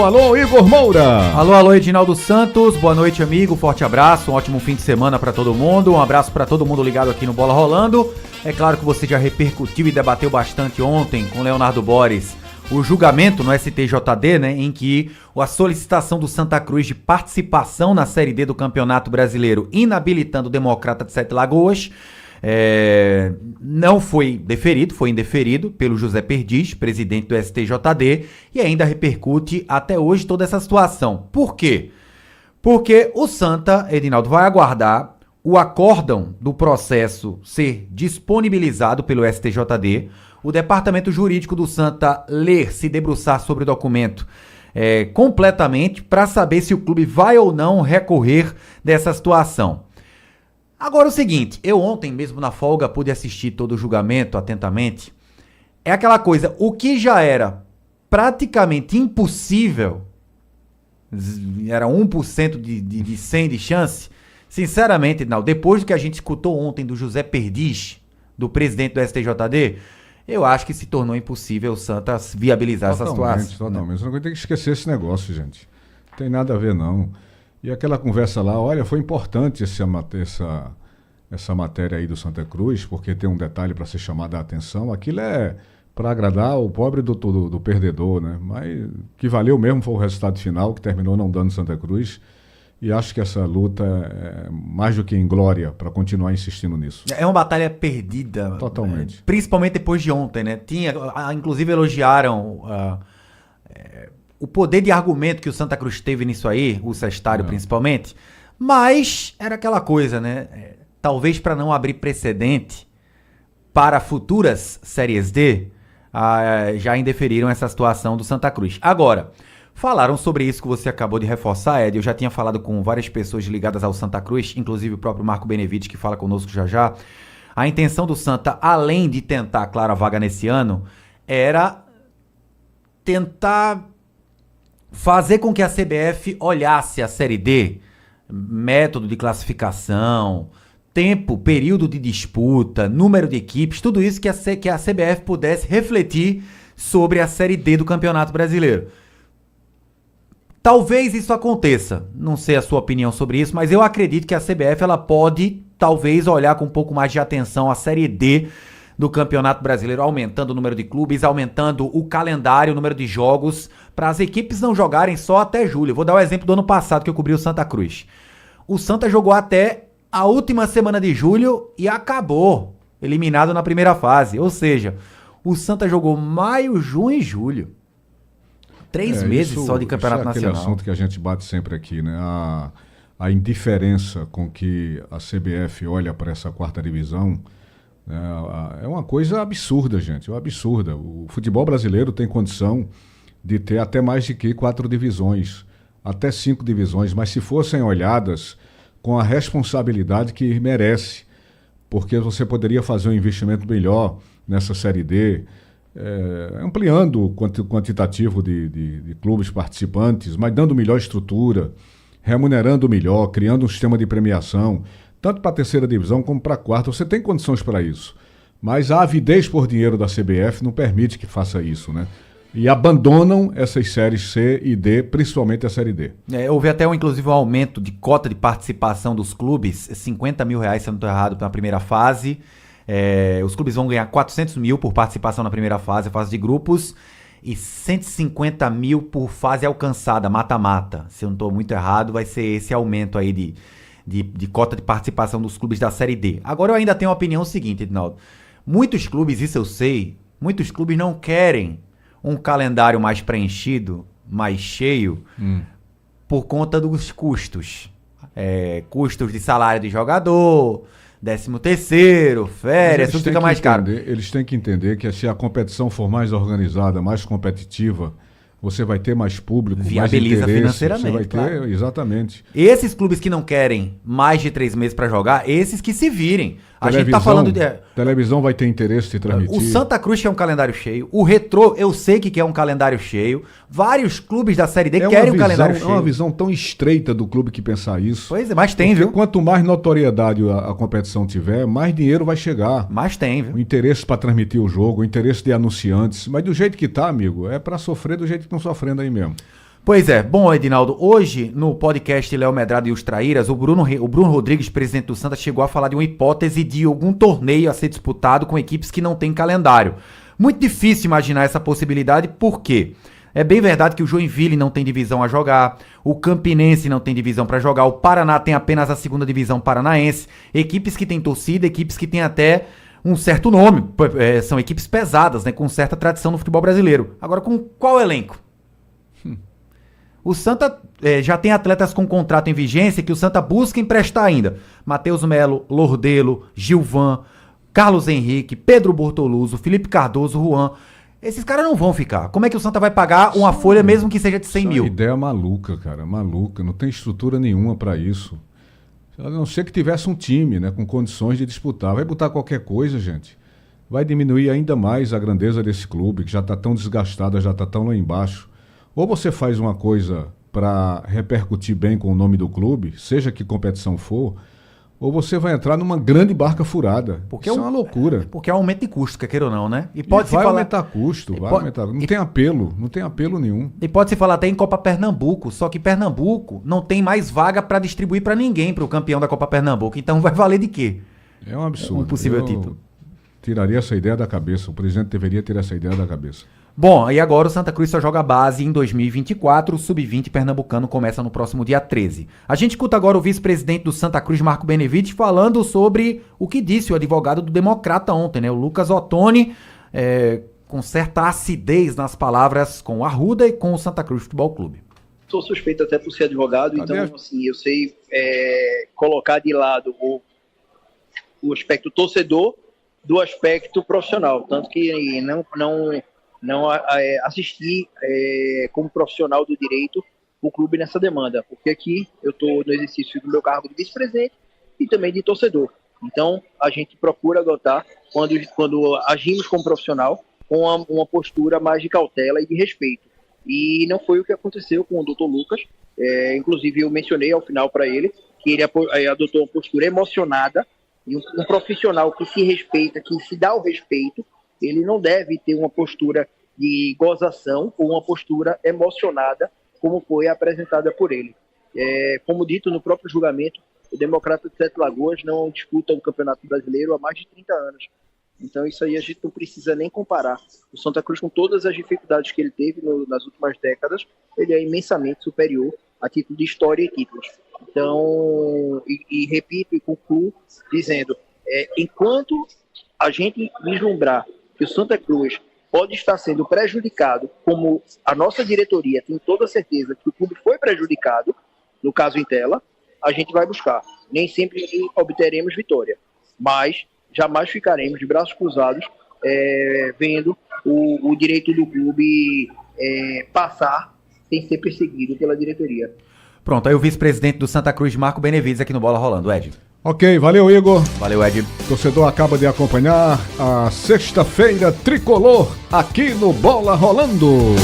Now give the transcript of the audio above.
Alô, Igor Moura! Alô, Edinaldo Santos, boa noite, amigo, forte abraço, um ótimo fim de semana pra todo mundo, um abraço pra todo mundo ligado aqui no Bola Rolando. É claro que você já repercutiu e debateu bastante ontem com Leonardo Boris o julgamento no STJD, né, em que a solicitação do Santa Cruz de participação na Série D do Campeonato Brasileiro, inabilitando o Democrata de Sete Lagoas, não foi deferido, foi indeferido pelo José Perdiz, presidente do STJD, e ainda repercute até hoje toda essa situação. Por quê? Porque o Santa, Edinaldo, vai aguardar o acórdão do processo ser disponibilizado pelo STJD, o departamento jurídico do Santa ler, se debruçar sobre o documento completamente para saber se o clube vai ou não recorrer dessa situação. Agora o seguinte, eu ontem mesmo na folga pude assistir todo o julgamento atentamente. É aquela coisa, o que já era praticamente impossível, era 1% de 100 de chance, sinceramente, não, depois do que a gente escutou ontem do José Perdiz, do presidente do STJD, eu acho que se tornou impossível o Santa viabilizar essa situação. Totalmente, você não tem que esquecer esse negócio, gente. Não tem nada a ver, não. E aquela conversa lá, olha, foi importante essa matéria aí do Santa Cruz, porque tem um detalhe para ser chamado a atenção. Aquilo é para agradar o pobre do perdedor, né? Mas o que valeu mesmo foi o resultado final, que terminou não dando Santa Cruz. E acho que essa luta é mais do que inglória para continuar insistindo nisso. É uma batalha perdida. Totalmente. Principalmente depois de ontem, né? Inclusive elogiaram o poder de argumento que o Santa Cruz teve nisso aí, o Sestário principalmente, mas era aquela coisa, né? Talvez para não abrir precedente para futuras séries D, já indeferiram essa situação do Santa Cruz. Agora, falaram sobre isso que você acabou de reforçar, Ed. Eu já tinha falado com várias pessoas ligadas ao Santa Cruz, inclusive o próprio Marco Benevides, que fala conosco já já. A intenção do Santa, além de tentar, claro, a vaga nesse ano, era tentar fazer com que a CBF olhasse a Série D, método de classificação, tempo, período de disputa, número de equipes, tudo isso que a CBF pudesse refletir sobre a Série D do Campeonato Brasileiro. Talvez isso aconteça, não sei a sua opinião sobre isso, mas eu acredito que a CBF ela pode, talvez, olhar com um pouco mais de atenção a Série D do Campeonato Brasileiro, aumentando o número de clubes, aumentando o calendário, o número de jogos, para as equipes não jogarem só até julho. Vou dar o exemplo do ano passado que eu cobri o Santa Cruz. O Santa jogou até a última semana de julho e acabou, eliminado na primeira fase. Ou seja, o Santa jogou maio, junho e julho. 3 meses só de campeonato nacional. Aquele assunto que a gente bate sempre aqui, né? A indiferença com que a CBF olha para essa quarta divisão é uma coisa absurda, gente. É absurda. O futebol brasileiro tem condição de ter até mais de 4 divisões, até 5 divisões, mas se fossem olhadas com a responsabilidade que merece, porque você poderia fazer um investimento melhor nessa Série D, ampliando o quantitativo de clubes participantes, mas dando melhor estrutura, remunerando melhor, criando um sistema de premiação, tanto para a terceira divisão como para a quarta. Você tem condições para isso, mas a avidez por dinheiro da CBF não permite que faça isso, né? E abandonam essas séries C e D, principalmente a Série D. Houve até inclusive um aumento de cota de participação dos clubes, R$50 mil, se eu não estou errado, na primeira fase. Os clubes vão ganhar 400 mil por participação na primeira fase, a fase de grupos, e 150 mil por fase alcançada, mata-mata. Se eu não estou muito errado, vai ser esse aumento aí de cota de participação dos clubes da Série D. Agora eu ainda tenho a opinião seguinte, Edinaldo. Muitos clubes, isso eu sei, muitos clubes não querem um calendário mais preenchido, mais cheio, por conta dos custos. Custos de salário de jogador, 13º, férias, tudo fica mais caro. Eles têm que entender que se a competição for mais organizada, mais competitiva, você vai ter mais público, viabiliza mais interesse, financeiramente, você vai ter, claro. Exatamente. Esses clubes que não querem mais de 3 meses para jogar, esses que se virem. A gente tá falando de... Televisão vai ter interesse de transmitir. O Santa Cruz quer um calendário cheio. O Retrô, eu sei que quer um calendário cheio. Vários clubes da Série D querem um calendário cheio. É uma visão tão estreita do clube que pensar isso. Pois é, mas tem, porque viu? Quanto mais notoriedade a competição tiver, mais dinheiro vai chegar. Mas tem, viu? O interesse para transmitir o jogo, o interesse de anunciantes. Mas do jeito que tá, amigo, é para sofrer do jeito que estão sofrendo aí mesmo. Pois é. Bom, Edinaldo, hoje no podcast Léo Medrado e os Traíras, o Bruno Rodrigues, presidente do Santa, chegou a falar de uma hipótese de algum torneio a ser disputado com equipes que não têm calendário. Muito difícil imaginar essa possibilidade, por quê? É bem verdade que o Joinville não tem divisão a jogar, o Campinense não tem divisão para jogar, o Paraná tem apenas a segunda divisão paranaense, equipes que têm torcida, equipes que têm até um certo nome, são equipes pesadas, né, com certa tradição no futebol brasileiro. Agora, com qual elenco? O Santa já tem atletas com contrato em vigência que o Santa busca emprestar ainda. Matheus Melo, Lordelo, Gilvan, Carlos Henrique, Pedro Bortoluso, Felipe Cardoso, Juan. Esses caras não vão ficar. Como é que o Santa vai pagar uma folha mesmo que seja de 100 mil? É uma ideia maluca, cara, maluca. Não tem estrutura nenhuma para isso. A não ser que tivesse um time, né, com condições de disputar. Vai botar qualquer coisa, gente. Vai diminuir ainda mais a grandeza desse clube, que já está tão desgastada, já está tão lá embaixo. Ou você faz uma coisa para repercutir bem com o nome do clube, seja que competição for, ou você vai entrar numa grande barca furada. Porque isso é uma loucura. Porque é um aumento de custo, quer queira ou não, né? E pode vai aumentar custo, vai aumentar. Não tem apelo nenhum. E pode se falar até em Copa Pernambuco, só que Pernambuco não tem mais vaga para distribuir para ninguém, para o campeão da Copa Pernambuco. Então vai valer de quê? É um absurdo. Um possível título. Tiraria essa ideia da cabeça. O presidente deveria ter essa ideia da cabeça. Bom, e agora o Santa Cruz só joga base em 2024, o Sub-20 pernambucano começa no próximo dia 13. A gente escuta agora o vice-presidente do Santa Cruz, Marco Benevides, falando sobre o que disse o advogado do Democrata ontem, né? O Lucas Ottoni, com certa acidez nas palavras com o Arruda e com o Santa Cruz Futebol Clube. Sou suspeito até por ser advogado, então assim, eu sei colocar de lado o aspecto torcedor do aspecto profissional, tanto que não assisti como profissional do direito o clube nessa demanda, porque aqui eu estou no exercício do meu cargo de vice-presidente e também de torcedor. Então, a gente procura adotar, quando agimos como profissional, com uma postura mais de cautela e de respeito. E não foi o que aconteceu com o Dr. Lucas, inclusive eu mencionei ao final para ele que ele adotou uma postura emocionada, e um profissional que se respeita, que se dá o respeito, ele não deve ter uma postura de gozação ou uma postura emocionada, como foi apresentada por ele. Como dito no próprio julgamento, o Democrata de Sete Lagoas não disputa o Campeonato Brasileiro há mais de 30 anos. Então isso aí a gente não precisa nem comparar. O Santa Cruz, com todas as dificuldades que ele teve nas últimas décadas, ele é imensamente superior a título de história e títulos. Então, repito e concluo dizendo, enquanto a gente vislumbrar que o Santa Cruz pode estar sendo prejudicado, como a nossa diretoria tem toda a certeza que o clube foi prejudicado, no caso Intela, a gente vai buscar. Nem sempre obteremos vitória, mas jamais ficaremos de braços cruzados vendo o direito do clube passar sem ser perseguido pela diretoria. Pronto, aí o vice-presidente do Santa Cruz, Marco Benevides, aqui no Bola Rolando. Ed. Ok, valeu, Igor. Valeu, Ed. O torcedor acaba de acompanhar a sexta-feira tricolor aqui no Bola Rolando.